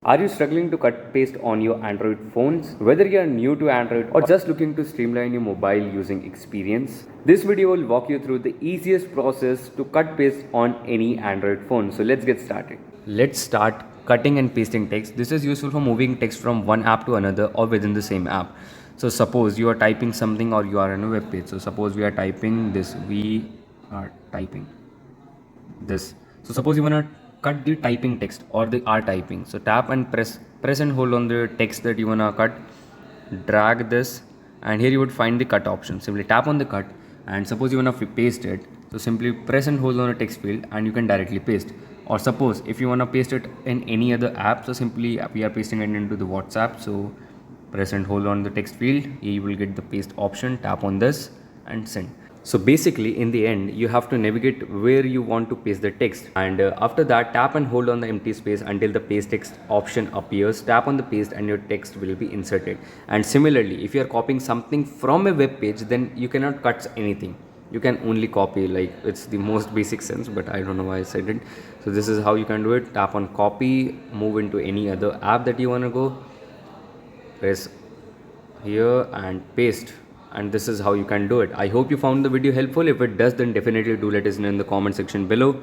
Are you struggling to cut paste on your Android phones? Whether you are new to Android or just looking to streamline your mobile using experience, this video will walk you through the easiest process to cut paste on any Android phone. So let's get started. Let's start cutting and pasting text. This is useful for moving text from one app to another or within the same app. So suppose you are typing something or you are on a web page. So suppose we are typing this. We are typing this. So suppose you wanna cut the typing text or the R typing. So tap and press and hold on the text that you wanna cut. Drag this, and here you would find the cut option. Simply tap on the cut, and suppose you wanna paste it. So simply press and hold on a text field, and you can directly paste. Or suppose if you wanna paste it in any other app, so simply we are pasting it into the WhatsApp. So press and hold on the text field. You will get the paste option. Tap on this and send. So basically in the end you have to navigate where you want to paste the text, and after that tap and hold on the empty space until the paste text option appears. Tap on the paste and your text will be inserted. And similarly, if you are copying something from a web page, then you cannot cut anything. You can only copy, like it's the most basic sense, but I don't know why I said it. So this is how you can do it. Tap on copy, move into any other app that you want to go, press here and paste, and this is how you can do it. I hope you found the video helpful. If it does, then definitely do let us know in the comment section below.